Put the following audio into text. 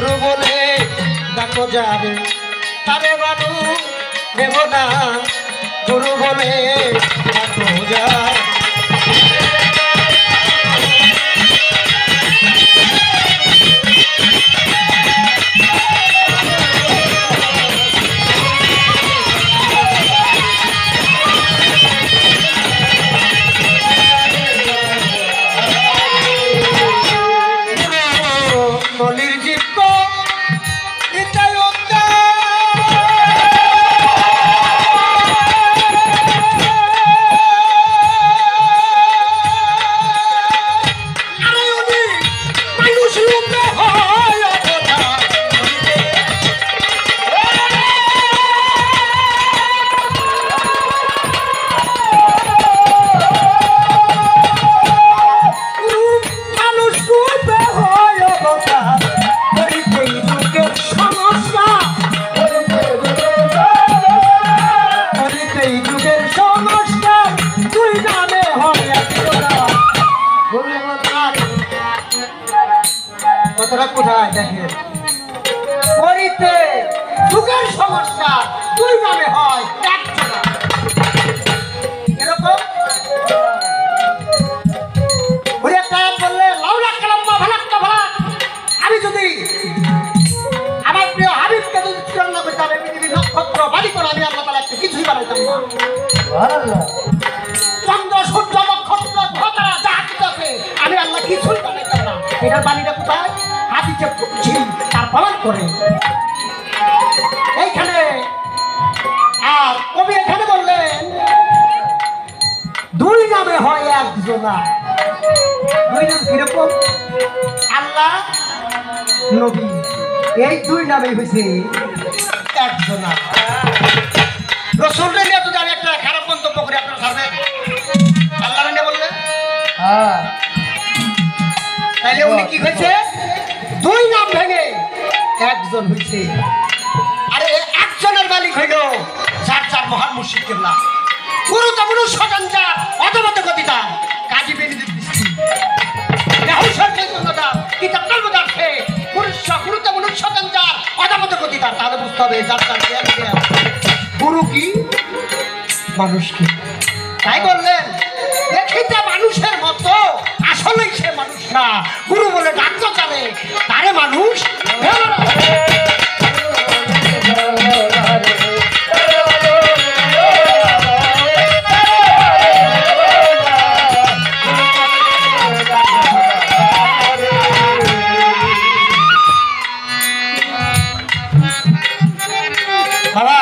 গুরু বলে ডাকো যাবে তারে বানু দেব না গুরু বলে ডাকো যায় কোথায় দেখেন করিতে যুগের সমস্যা দুই নামে হয় এরকম বললে আমি যদি আমার প্রিয় হাবিবকে যদি চূড়ান্ত করতাম পৃথিবীর নক্ষত্র বাড়ি করে আমি আল্লাহ তাআলা একটা কিছুই বানাইতাম না চন্দ্র সূর্য নক্ষত্র গ্রহতারা যা কিছু আছে আমি আল্লাহ কিছুই বানাইতাম না এটার বাণীটা কোথায় হাদিসে তার প্রমাণ করে এইখানে আর কবি এখানে বললেন দুই নামে হয় একজনা দুই নাম কিরকম আল্লাহ নবী এই দুই নামে হয়েছে একজনা রসুলকে নিয়ে যদি আমি একটা খারাপ মন্তব্য করি আপনার সামনে আল্লাহ নিয়ে বললেন তাহলে উনি কি হয়েছে দুই নাম ভেঙে একজন হয়েছে আরে একজনের মালিক হইল যার যার মহান মুর্শিদ কেবলা গুরুত্ব মনুষ্য সন্তান অধমত গতিতা কাজী বেনিদিত বৃষ্টি কিতাব কর্মদার্থে গুরুত্ব মনুষ্য সন্তান অধমত গতিতা তাহলে বুঝতে হবে যার যার গুরু কি মানুষ কি তাই বললেন দেখিতে মানুষের মতো আসলেই সে মানুষ না গুরু বলে ডাকতে জানে তারে মানুষ বাবা